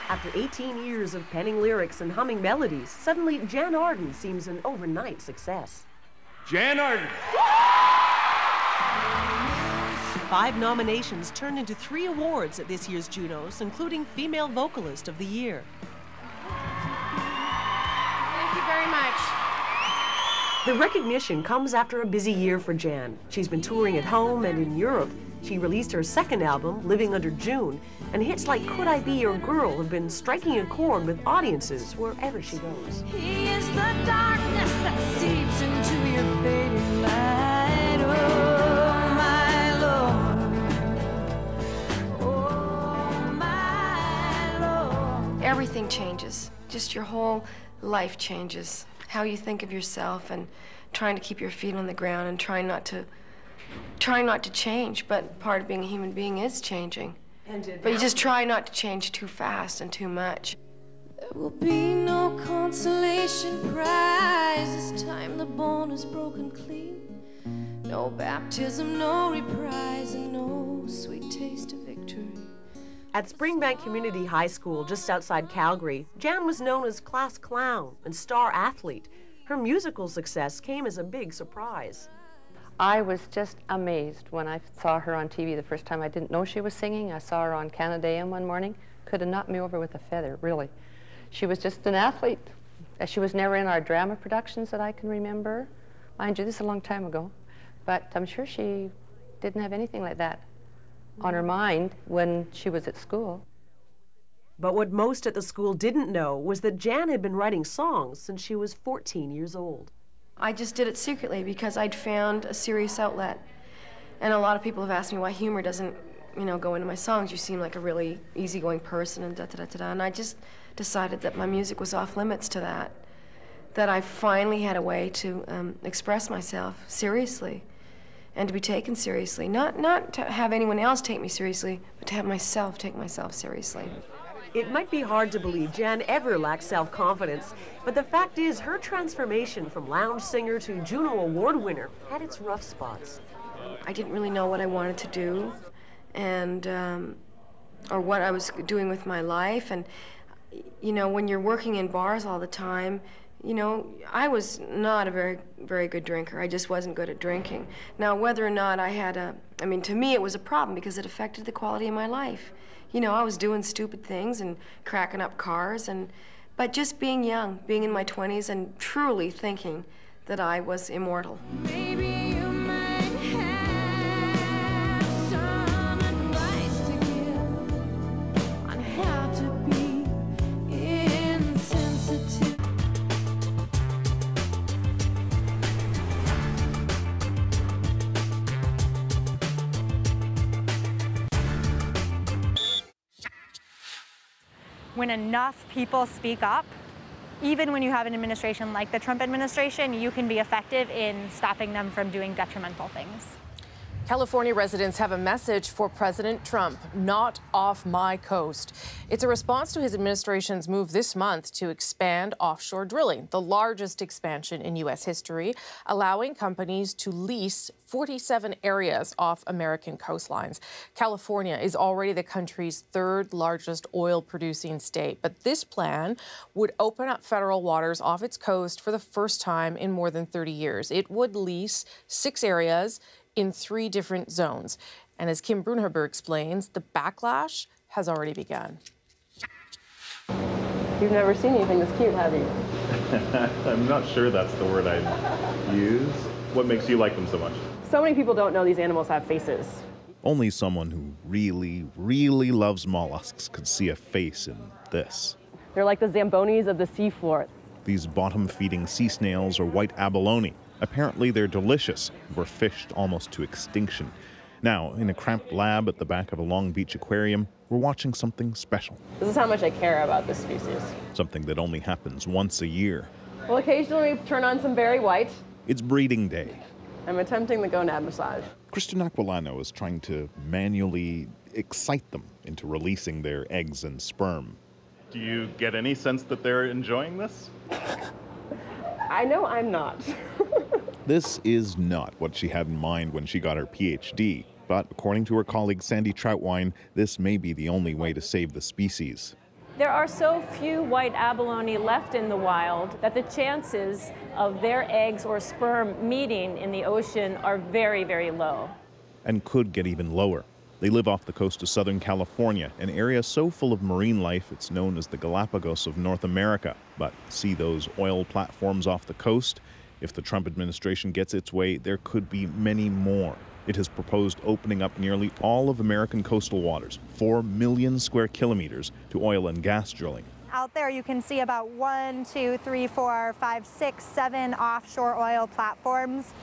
After 18 years of penning lyrics and humming melodies, suddenly Jan Arden seems an overnight success. Jan Arden! 5 nominations turned into 3 awards at this year's Junos, including Female Vocalist of the Year. Thank you very much. The recognition comes after a busy year for Jan. She's been touring at home and in Europe. She released her second album, Living Under June, and hits like Could I Be Your Girl have been striking a chord with audiences wherever she goes. He is the darkness that seeps into your fading light. Oh, my Lord. Oh, my Lord. Everything changes. Just your whole life changes. How you think of yourself and trying to keep your feet on the ground and trying not to change, but part of being a human being is changing. But you just try not to change too fast and too much. There will be no consolation prize. This time the bone is broken clean. No baptism, no reprise, and no sweet taste of victory. At Springbank Community High School, just outside Calgary, Jan was known as class clown and star athlete. Her musical success came as a big surprise. I was just amazed when I saw her on TV the first time. I didn't know she was singing. I saw her on Canada AM one morning. Could have knocked me over with a feather, really. She was just an athlete. She was never in our drama productions that I can remember. Mind you, this is a long time ago. But I'm sure she didn't have anything like that on her mind when she was at school. But what most at the school didn't know was that Jan had been writing songs since she was 14 years old. I just did it secretly because I'd found a serious outlet. And a lot of people have asked me why humor doesn't, go into my songs. You seem like a really easygoing person and da-da-da-da-da. And I just decided that my music was off limits to that. That I finally had a way to express myself seriously and to be taken seriously. Not to have anyone else take me seriously, but to have myself take myself seriously. It might be hard to believe Jan ever lacked self-confidence, but the fact is her transformation from lounge singer to Juno Award winner had its rough spots. I didn't really know what I wanted to do and or what I was doing with my life. And, when you're working in bars all the time, You know, I was not a very good drinker. I just wasn't good at drinking. Now, whether or not I had to me it was a problem because it affected the quality of my life. You know, I was doing stupid things and cracking up cars, but just being young, being in my 20s and truly thinking that I was immortal. Maybe you might have some advice to give on how to be insensitive. When enough people speak up, even when you have an administration like the Trump administration, you can be effective in stopping them from doing detrimental things. California residents have a message for President Trump: not off my coast. It's a response to his administration's move this month to expand offshore drilling, the largest expansion in U.S. history, allowing companies to lease 47 areas off American coastlines. California is already the country's third largest oil-producing state, but this plan would open up federal waters off its coast for the first time in more than 30 years. It would lease 6 areas in 3 different zones. And as Kim Brunherber explains, the backlash has already begun. You've never seen anything this cute, have you? I'm not sure that's the word I'd use. What makes you like them so much? So many people don't know these animals have faces. Only someone who really, really loves mollusks could see a face in this. They're like the Zambonis of the seafloor. These bottom-feeding sea snails are white abalone. Apparently they're delicious, were fished almost to extinction. Now, in a cramped lab at the back of a Long Beach aquarium, we're watching something special. This is how much I care about this species. Something that only happens once a year. Well, occasionally we turn on some Barry White. It's breeding day. I'm attempting the gonad massage. Kristen Aquilano is trying to manually excite them into releasing their eggs and sperm. Do you get any sense that they're enjoying this? I know I'm not. This is not what she had in mind when she got her PhD, but according to her colleague Sandy Troutwine, this may be the only way to save the species. There are so few white abalone left in the wild that the chances of their eggs or sperm meeting in the ocean are very, very low. And could get even lower. They live off the coast of Southern California, an area so full of marine life it's known as the Galapagos of North America. But see those oil platforms off the coast? If the Trump administration gets its way, there could be many more. It has proposed opening up nearly all of American coastal waters, 4 million square kilometers, to oil and gas drilling. Out there you can see about 1, 2, 3, 4, 5, 6, 7 offshore oil platforms.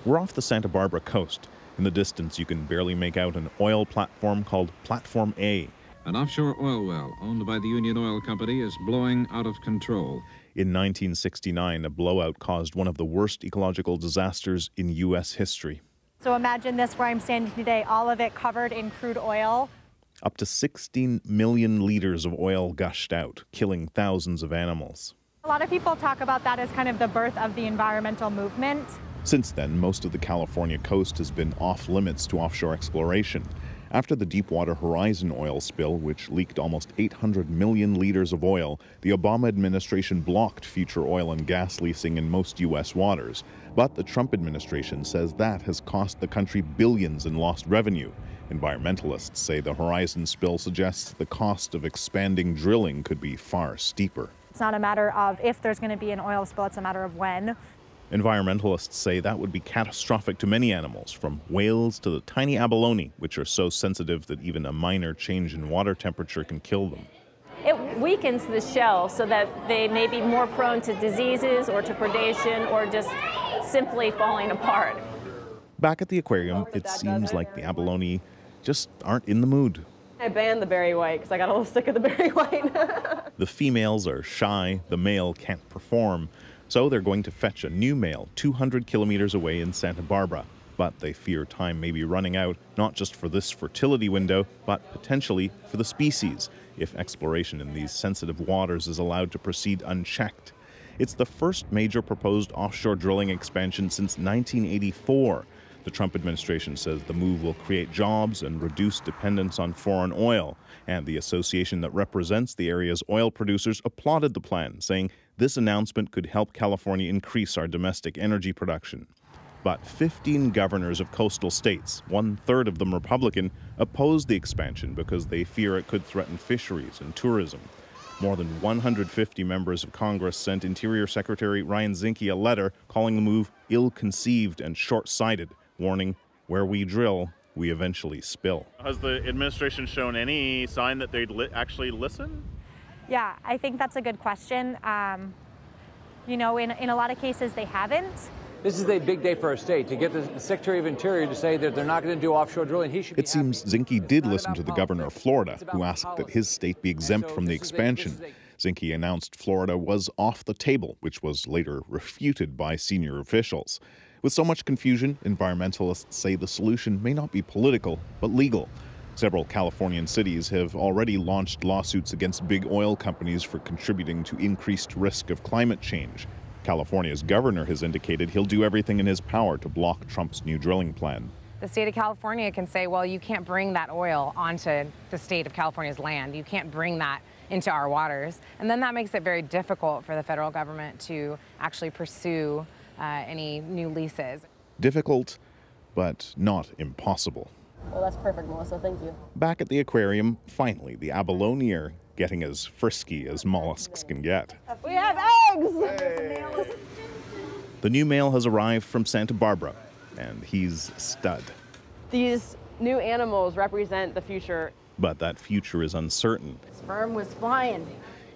We're off the Santa Barbara coast. In the distance, you can barely make out an oil platform called Platform A. An offshore oil well owned by the Union Oil Company is blowing out of control. In 1969, a blowout caused one of the worst ecological disasters in U.S. history. So imagine this where I'm standing today, all of it covered in crude oil. Up to 16 million liters of oil gushed out, killing thousands of animals. A lot of people talk about that as kind of the birth of the environmental movement. Since then, most of the California coast has been off limits to offshore exploration. After the Deepwater Horizon oil spill, which leaked almost 800 million liters of oil, the Obama administration blocked future oil and gas leasing in most U.S. waters. But the Trump administration says that has cost the country billions in lost revenue. Environmentalists say the Horizon spill suggests the cost of expanding drilling could be far steeper. It's not a matter of if there's going to be an oil spill, it's a matter of when. Environmentalists say that would be catastrophic to many animals, from whales to the tiny abalone, which are so sensitive that even a minor change in water temperature can kill them. It weakens the shell so that they may be more prone to diseases or to predation or just simply falling apart. Back at the aquarium, it seems like the abalone just aren't in the mood. I banned the Barry White because I got a little sick of the Barry White. The females are shy, the male can't perform. So they're going to fetch a new male 200 kilometers away in Santa Barbara. But they fear time may be running out, not just for this fertility window, but potentially for the species, if exploration in these sensitive waters is allowed to proceed unchecked. It's the first major proposed offshore drilling expansion since 1984. The Trump administration says the move will create jobs and reduce dependence on foreign oil. And the association that represents the area's oil producers applauded the plan, saying this announcement could help California increase our domestic energy production. But 15 governors of coastal states, 1/3 of them Republican, opposed the expansion because they fear it could threaten fisheries and tourism. More than 150 members of Congress sent Interior Secretary Ryan Zinke a letter calling the move ill-conceived and short-sighted, warning, where we drill, we eventually spill. Has the administration shown any sign that they'd actually listen? Yeah, I think that's a good question. You know, in a lot of cases they haven't. This is a big day for our state. To get the Secretary of Interior to say that they're not going to do offshore drilling, he should be It seems Zinke did listen to the governor of Florida, who asked that his state be exempt from the expansion. Zinke announced Florida was off the table, which was later refuted by senior officials. With so much confusion, environmentalists say the solution may not be political, but legal. Several Californian cities have already launched lawsuits against big oil companies for contributing to increased risk of climate change. California's governor has indicated he'll do everything in his power to block Trump's new drilling plan. The state of California can say, well, you can't bring that oil onto the state of California's land. You can't bring that into our waters. And then that makes it very difficult for the federal government to actually pursue any new leases. Difficult, but not impossible. Well, that's perfect, Melissa. Thank you. Back at the aquarium, finally, the abalone are getting as frisky as mollusks can get. We have eggs! The new male has arrived from Santa Barbara, and he's a stud. These new animals represent the future. But that future is uncertain. Sperm was flying.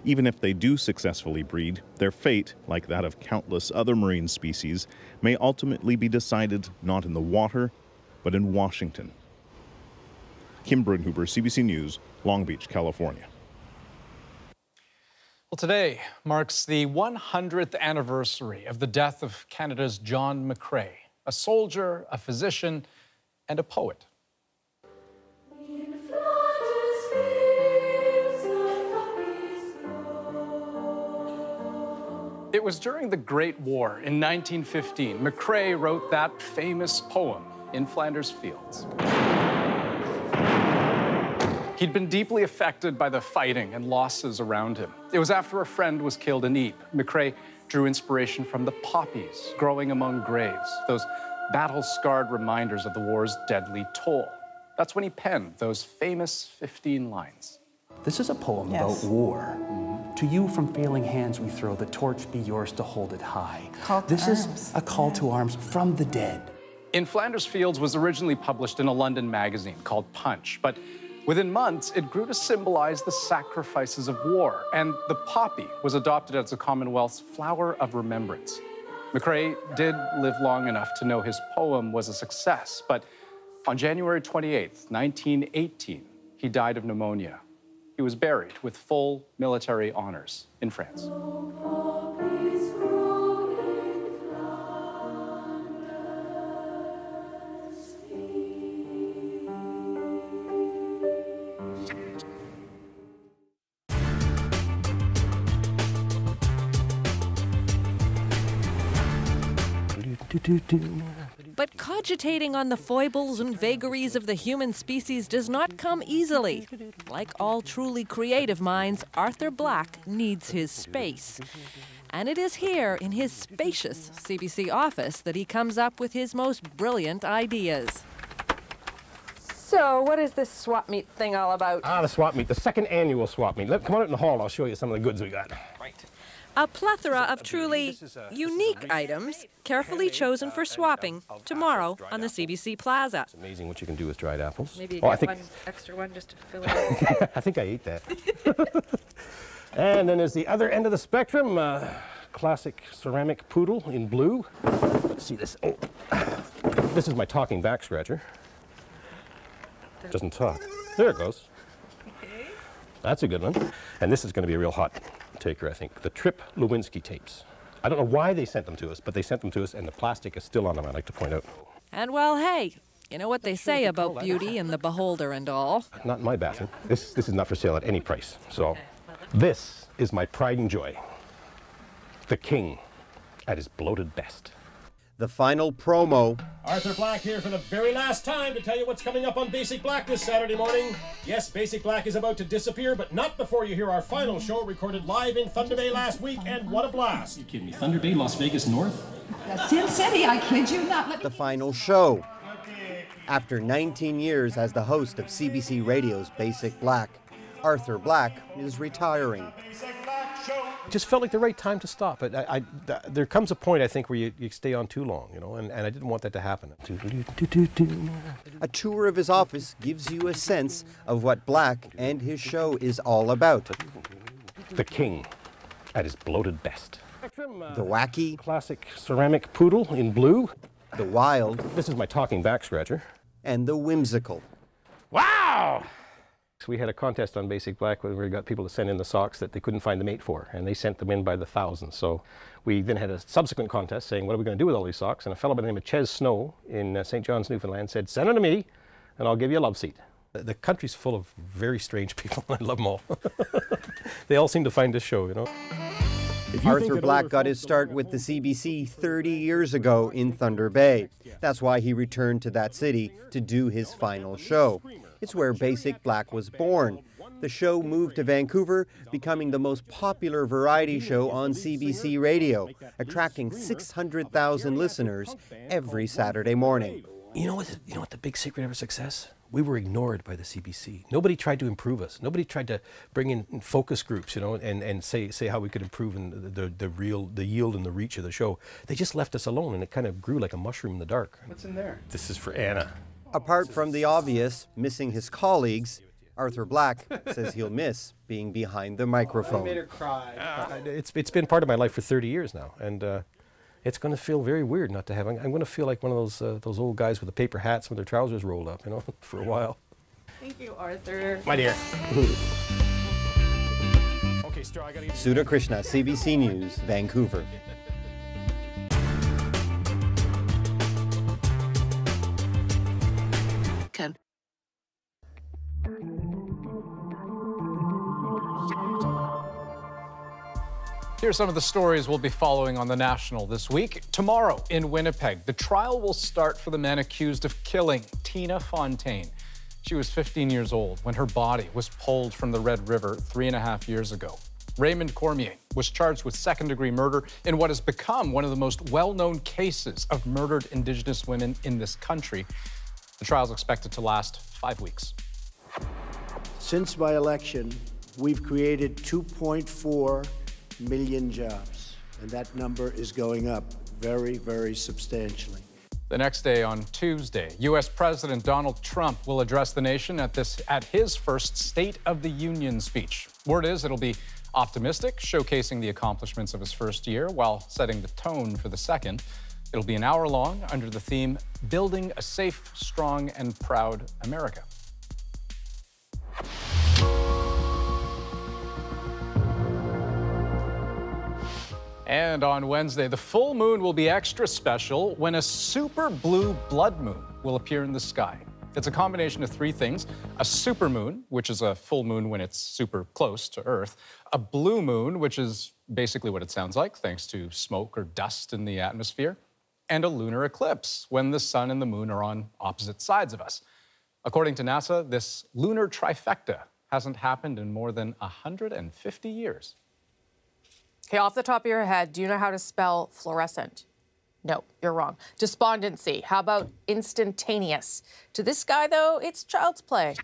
Even if they do successfully breed, their fate, like that of countless other marine species, may ultimately be decided not in the water, but in Washington. Kim Brunhuber, CBC News, Long Beach, California. Well, today marks the 100th anniversary of the death of Canada's John McCrae, a soldier, a physician, and a poet. It was during the Great War in 1915, McCrae wrote that famous poem, In Flanders Fields. He'd been deeply affected by the fighting and losses around him. It was after a friend was killed in Ypres. McCrae drew inspiration from the poppies growing among graves, those battle-scarred reminders of the war's deadly toll. That's when he penned those famous 15 lines. This is a poem about war. To you from failing hands we throw, the torch be yours to hold it high. This is a call to arms from the dead. In Flanders Fields was originally published in a London magazine called Punch, but within months, it grew to symbolize the sacrifices of war, and the poppy was adopted as the Commonwealth's flower of remembrance. McCrae did live long enough to know his poem was a success, but on January 28th, 1918, he died of pneumonia. He was buried with full military honors in France. But cogitating on the foibles and vagaries of the human species does not come easily. Like all truly creative minds, Arthur Black needs his space. And it is here, in his spacious CBC office, that he comes up with his most brilliant ideas. So, what is this swap meet thing all about? The swap meet, the second annual swap meet. Come on out in the hall, I'll show you some of the goods we got. Right. A plethora of truly unique items, carefully chosen for swapping tomorrow on the CBC Plaza. It's amazing what you can do with dried apples. Maybe you get one extra one just to fill it out. I think I ate that. And then there's the other end of the spectrum, classic ceramic poodle in blue. Let's see this. Oh, this is my talking back scratcher. Doesn't talk. There it goes. That's a good one. And this is going to be a real hot taker, I think. The Trip Lewinsky tapes. I don't know why they sent them to us, but they sent them to us, and the plastic is still on them, I'd like to point out. And well, hey, you know what they say about beauty and the beholder and all. Not in my bathroom. This is not for sale at any price. So this is my pride and joy. The king at his bloated best. The final promo. Arthur Black here for the very last time to tell you what's coming up on Basic Black this Saturday morning. Yes, Basic Black is about to disappear, but not before you hear our final show recorded live in Thunder Bay last week, and what a blast. You kidding me? Thunder Bay, Las Vegas North? Sin City, I kid you not. The final show. After 19 years as the host of CBC Radio's Basic Black, Arthur Black is retiring. It just felt like the right time to stop. But there comes a point, I think, where you stay on too long, you know, and I didn't want that to happen. A tour of his office gives you a sense of what Black and his show is all about. The king at his bloated best. The wacky. Classic ceramic poodle in blue. The wild. This is my talking back scratcher. And the whimsical. Wow! So we had a contest on Basic Black where we got people to send in the socks that they couldn't find the mate for, and they sent them in by the thousands. So we then had a subsequent contest saying, what are we going to do with all these socks? And a fellow by the name of Ches Snow in St. John's, Newfoundland said, send them to me, and I'll give you a love seat. The country's full of very strange people, and I love them all. They all seem to find this show, you know. Arthur Black got his start with the CBC 30 years ago in Thunder Bay. That's why he returned to that city to do his final show. It's where Basic Black was born. The show moved to Vancouver, becoming the most popular variety show on CBC Radio, attracting 600,000 listeners every Saturday morning. You know what the big secret of our success? We were ignored by the CBC. Nobody tried to improve us. Nobody tried to bring in focus groups, you know, and say how we could improve in the yield and the reach of the show. They just left us alone, and it kind of grew like a mushroom in the dark. What's in there? This is for Anna. Apart from the obvious, missing his colleagues, Arthur Black says he'll miss being behind the microphone. I made her cry. It's been part of my life for 30 years now, and it's going to feel very weird not to have. I'm going to feel like one of those old guys with the paper hats with their trousers rolled up, you know, for a while. Thank you, Arthur. My dear. Sudha Krishna, CBC News, Vancouver. Here's some of the stories we'll be following on The National this week. Tomorrow in Winnipeg, the trial will start for the man accused of killing Tina Fontaine. She was 15 years old when her body was pulled from the Red River 3.5 years ago. Raymond Cormier was charged with second-degree murder in what has become one of the most well-known cases of murdered Indigenous women in this country. The trial is expected to last 5 weeks. Since my election, we've created 2.4 million jobs, and that number is going up very, very substantially. The next day, on Tuesday, U.S. President Donald Trump will address the nation at his first State of the Union speech. Word is it'll be optimistic, showcasing the accomplishments of his first year while setting the tone for the second. It'll be an hour long under the theme, Building a Safe, Strong, and Proud America. And on Wednesday, the full moon will be extra special when a super blue blood moon will appear in the sky. It's a combination of three things: a supermoon, which is a full moon when it's super close to Earth, a blue moon, which is basically what it sounds like, thanks to smoke or dust in the atmosphere, and a lunar eclipse, when the sun and the moon are on opposite sides of us. According to NASA, this lunar trifecta hasn't happened in more than 150 years. Okay, off the top of your head, do you know how to spell fluorescent? No, you're wrong. Despondency. How about instantaneous? To this guy, though, it's child's play.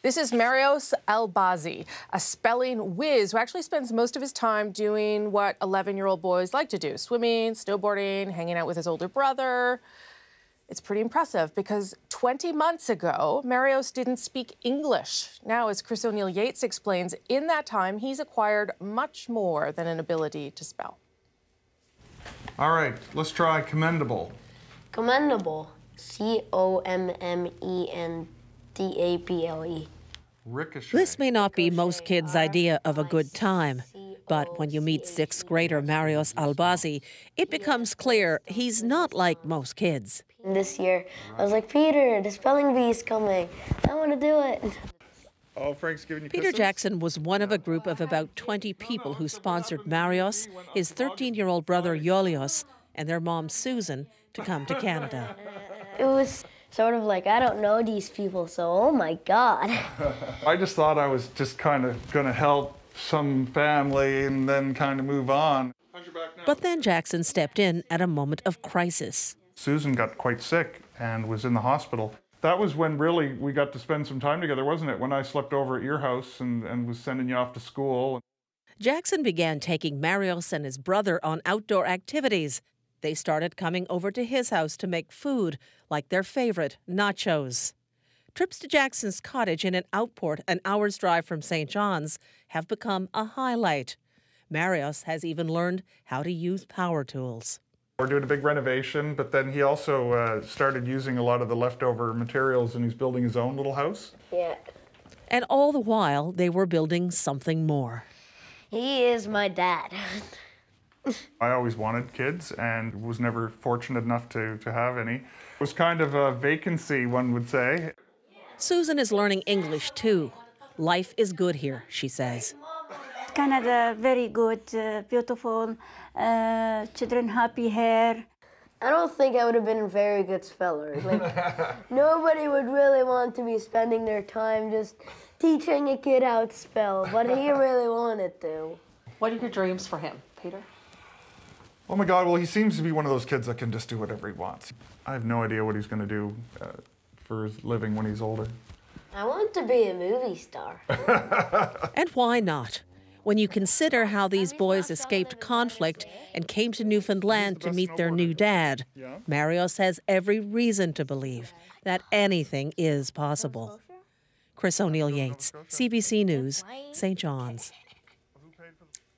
This is Marios Albazi, a spelling whiz who actually spends most of his time doing what 11-year-old boys like to do: swimming, snowboarding, hanging out with his older brother. It's pretty impressive because 20 months ago, Marios didn't speak English. Now, as Chris O'Neill Yates explains, in that time, he's acquired much more than an ability to spell. All right, let's try commendable. Commendable. C-O-M-M-E-N-D-A-B-L-E. Ricochet. This may not be most kids' idea of a good time, but when you meet sixth grader Marios Albazi, it becomes clear he's not like most kids. This year, I was like, Peter, the spelling bee is coming. I want to do it. Oh, Frank's giving you Peter kisses? Jackson was one of a group of about 20 people who sponsored Marios, his 13-year-old brother Yolios, and their mom, Susan, to come to Canada. It was sort of like, I don't know these people, so oh my God. I just thought I was just kind of going to help some family and then kind of move on. But then Jackson stepped in at a moment of crisis. Susan got quite sick and was in the hospital. That was when really we got to spend some time together, wasn't it? When I slept over at your house and was sending you off to school. Jackson began taking Marios and his brother on outdoor activities. They started coming over to his house to make food, like their favorite, nachos. Trips to Jackson's cottage in an outport an hour's drive from St. John's have become a highlight. Marios has even learned how to use power tools. We're doing a big renovation, but then he also started using a lot of the leftover materials, and he's building his own little house. Yeah. And all the while, they were building something more. He is my dad. I always wanted kids and was never fortunate enough to have any. It was kind of a vacancy, one would say. Susan is learning English too. Life is good here, she says. Canada, very good, beautiful, children happy here. I don't think I would have been a very good speller. Like, nobody would really want to be spending their time just teaching a kid how to spell, but he really wanted to. What are your dreams for him, Peter? Oh my God, well, he seems to be one of those kids that can just do whatever he wants. I have no idea what he's going to do for his living when he's older. I want to be a movie star. And why not? When you consider how these boys escaped conflict and came to Newfoundland to meet their new dad, Marios has every reason to believe that anything is possible. Chris O'Neill-Yates, CBC News, St. John's.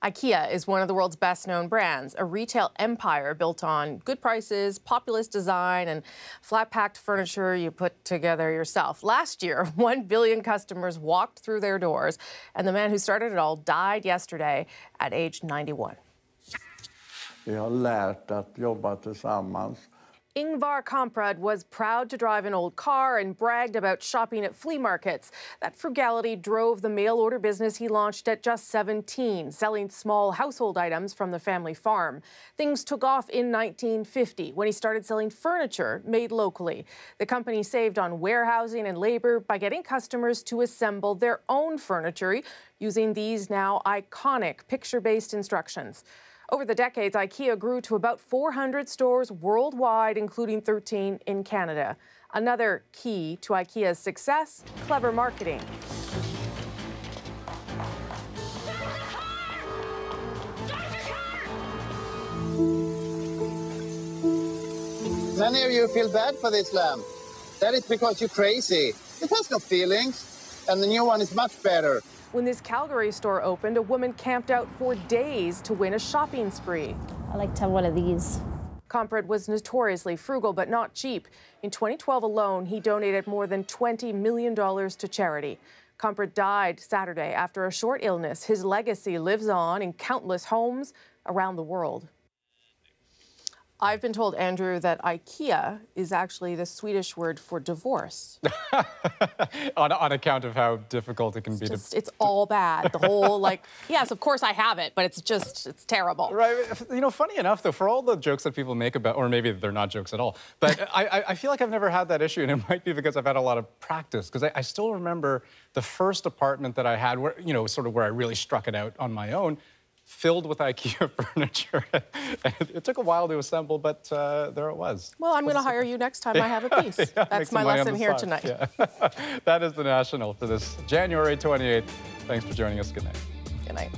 Ikea is one of the world's best-known brands, a retail empire built on good prices, populist design, and flat-packed furniture you put together yourself. Last year, 1 billion customers walked through their doors, and the man who started it all died yesterday at age 91. Vi har lärt att jobba tillsammans. Ingvar Kamprad was proud to drive an old car and bragged about shopping at flea markets. That frugality drove the mail-order business he launched at just 17, selling small household items from the family farm. Things took off in 1950 when he started selling furniture made locally. The company saved on warehousing and labor by getting customers to assemble their own furniture using these now iconic picture-based instructions. Over the decades, Ikea grew to about 400 stores worldwide, including 13 in Canada. Another key to Ikea's success, clever marketing. Many of you feel bad for this lamp. That is because you're crazy. It has no feelings, and the new one is much better. When this Calgary store opened, a woman camped out for days to win a shopping spree. I like to have one of these. Kamprad was notoriously frugal, but not cheap. In 2012 alone, he donated more than $20 million to charity. Kamprad died Saturday after a short illness. His legacy lives on in countless homes around the world. I've been told, Andrew, that Ikea is actually the Swedish word for divorce. on account of how difficult it can be. It's all bad. The whole, like, yes, of course I have it, but it's terrible. Right. You know, funny enough, though, for all the jokes that people make about, or maybe they're not jokes at all, but I feel like I've never had that issue, and it might be because I've had a lot of practice, because I still remember the first apartment that I had, where, you know, sort of where I really struck it out on my own, filled with Ikea furniture. It took a while to assemble, but there it was. Well, I'm going to hire you next time I have a piece. Yeah, that's my lesson here tonight. Yeah. That is the National for this January 28th. Thanks for joining us. Good night. Good night.